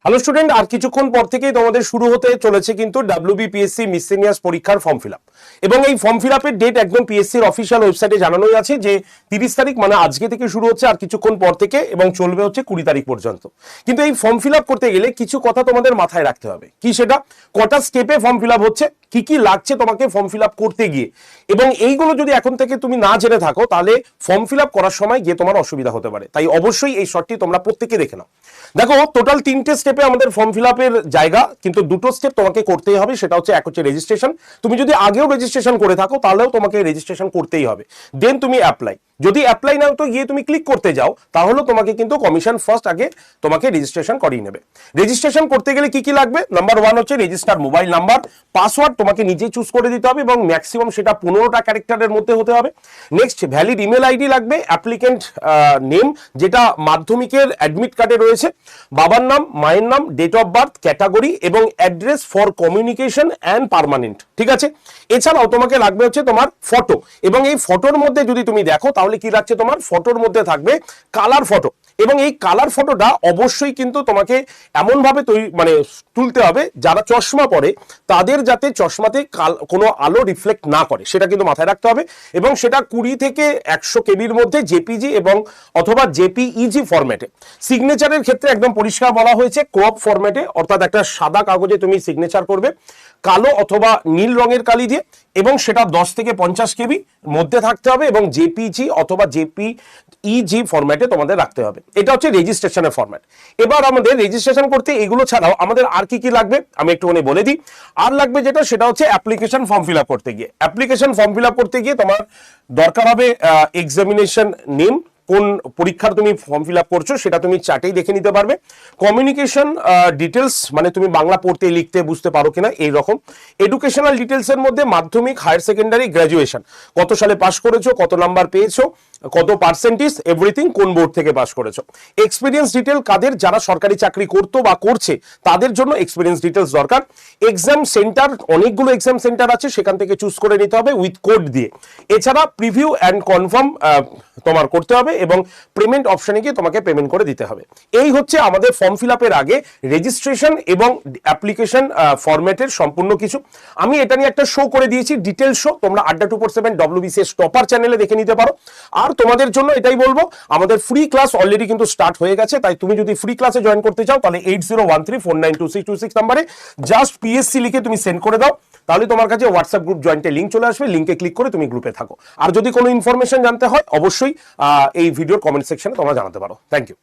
Hello student, আর কিছুক্ষণ পর থেকেই তোমাদের শুরু হতে চলেছে কিন্তু ডাব্লিউবিপিএসসি মিসসেলিনিয়াস পরীক্ষার ফর্ম ফিল আপ। এবং এই ফর্ম ফিল আপের ডেট একদম পিএসসির অফিসিয়াল ওয়েবসাইটে জানানোই আছে যে 30 তারিখ মানে আজকে থেকে শুরু হচ্ছে আর কিছুক্ষণ পর থেকে, এবং চলবে হচ্ছে 20 তারিখ পর্যন্ত। কিন্তু এই ফর্ম ফিল আপ করতে গেলে কিছু কথা তোমাদের মাথায় রাখতে হবে। কি সেটা? কটা স্টেপে ফর্ম ফিল আপ হচ্ছে, কি কি লাগছে তোমাকে ফর্ম ফিল আপ করতে গিয়ে, এবং এইগুলো যদি এখন থেকে তুমি না জেনে থাকো তাহলে ফর্ম ফিল আপ করার সময় গিয়ে তোমার অসুবিধা হতে পারে। তাই অবশ্যই এই শর্টটি তোমরা প্রত্যেকে দেখে নাও। দেখো, টোটাল 3টে স্টেপে আমাদের ফর্ম ফিল আপের জায়গা, কিন্তু 2টো স্টেপ তোমাকে করতেই হবে। সেটা হচ্ছে, এক হচ্ছে রেজিস্ট্রেশন। তুমি যদি আগেও রেজিস্ট্রেশন করে থাকো তাহলেও তোমাকে রেজিস্ট্রেশন করতেই হবে। দেন তুমি অ্যাপ্লাই। যদি অ্যাপ্লাই নাও তো গিয়ে তুমি ক্লিক করতে যাও, তাহলে তোমাকে কিন্তু কমিশন ফার্স্ট আগে তোমাকে রেজিস্ট্রেশন করিয়ে নেবে। রেজিস্ট্রেশন করতে গেলে কি কি লাগবে? নাম্বার 1 হচ্ছে রেজিস্টার মোবাইল নাম্বার। পাসওয়ার্ড তোমাকে নিজেই চুজ করে দিতে হবে এবং ম্যাক্সিমাম সেটা 15টা ক্যারেক্টারের মধ্যে হতে হবে। নেক্সট, ভ্যালিড ইমেল আইডি লাগবে। অ্যাপ্লিকেন্ট নেম যেটা মাধ্যমিকের অ্যাডমিট কার্ডে রয়েছে, বাবার নাম, মায়ের নাম, ডেট অফ বার্থ, ক্যাটাগরি এবং address for communication and permanent. ঠিক আছে? এছাড়াও তোমাকে লাগবে হচ্ছে তোমার ফটো, এবং এই ফটোর মধ্যে যদি তুমি দেখো তাহলে কি লাগছে, তোমার ফটোর মধ্যে থাকবে কালার ফটো। এবং এই কালার ফটোটা অবশ্যই কিন্তু তোমাকে এমন ভাবে তুলতে হবে যারা চশমা পরে তাদের যাতে চশমাতে কোনো আলো রিফ্লেক্ট না করে, সেটা কিন্তু মাথায় রাখতে হবে। এবং সেটা 20 থেকে 100 কেবির মধ্যে জেপিজি এবং অথবা জেপিইজি ফরম্যাটে। সিগনেচারের ক্ষেত্রে একদম পরিষ্কার বলা হয়েছে ক্রপ ফরম্যাটে, অর্থাৎ একটা সাদা কাগজে তুমি সিগনেচার করবে কালো অথবা নীল রঙের কালি দিয়ে, এবং সেটা 10 থেকে 50 কেবি মধ্যে থাকতে হবে, এবং জেপিজি অথবা জেপিইজি ফরম্যাটে তোমাদের রাখতে হবে। এটা হচ্ছে রেজিস্ট্রেশনের ফরম্যাট। এবার আমাদের রেজিস্ট্রেশন করতে এগুলো ছাড়াও আমাদের আর কি কি লাগবে আমি একটুখানি বলে দিই। আর লাগবে যেটা, সেটা হচ্ছে অ্যাপ্লিকেশন ফর্ম ফিল আপ করতে গিয়ে। অ্যাপ্লিকেশন ফর্ম ফিল আপ করতে গিয়ে তোমার দরকার হবে এক্সামিনেশন নেম, কোন পরীক্ষার তুমি ফর্ম ফিল আপ করছো সেটা তুমি চার্টেই দেখে নিতে পারবে। কমিউনিকেশন ডিটেলস, মানে তুমি বাংলা পড়তে লিখতে বুঝতে পারো কিনা এই রকম। এডুকেশনাল ডিটেলসের মধ্যে মাধ্যমিক, হায়ার সেকেন্ডারি, গ্র্যাজুয়েশন, কত সালে পাস করেছো, কত নাম্বার পেয়েছো, কত পার্সেন্টেজ, এভরিথিং, কোন বোর্ড থেকে পাস করেছো। এক্সপিরিয়েন্স ডিটেল কাদের, যারা সরকারি চাকরি করতো বা করছে তাদের জন্য এক্সপিরিয়েন্স ডিটেলস দরকার। এক্সাম সেন্টার, অনেকগুলো এক্সাম সেন্টার আছে, সেখান থেকে চুজ করে নিতে হবে উইথ কোড দিয়ে। এছাড়া প্রিভিউ অ্যান্ড কনফার্ম তোমার করতে হবে, এবং পেমেন্ট অপশনে গিয়ে তোমাকে পেমেন্ট করে দিতে হবে। এই হচ্ছে আমাদের ফর্ম ফিল আপের আগে রেজিস্ট্রেশন এবং অ্যাপ্লিকেশন ফরম্যাটের সম্পূর্ণ কিছু। আমি এটা নিয়ে একটা শো করে দিয়েছি, ডিটেল শো, তোমরা আড্ডা 247 WBCS টপার চ্যানেলে দেখে নিতে পারো। আর তোমাদের জন্য এটাই বলবো, আমাদের ফ্রি ক্লাস অলরেডি কিন্তু স্টার্ট হয়ে গেছে। তাই তুমি যদি ফ্রি ক্লাসে জয়েন করতে চাও তাহলে 8013492626 নাম্বারে জাস্ট পিএসসি লিখে তুমি সেন্ড করে দাও, তাহলে তোমার কাছে হোয়াটসঅ্যাপ গ্রুপ জয়েন্টের লিঙ্ক চলে আসবে। লিঙ্কে ক্লিক করে তুমি গ্রুপে থাকো। আর যদি কোনো ইনফরমেশন জানতে হয় অবশ্যই এই ভিডিওর কমেন্ট সেকশনে তোমরা জানাতে পারো। Thank you.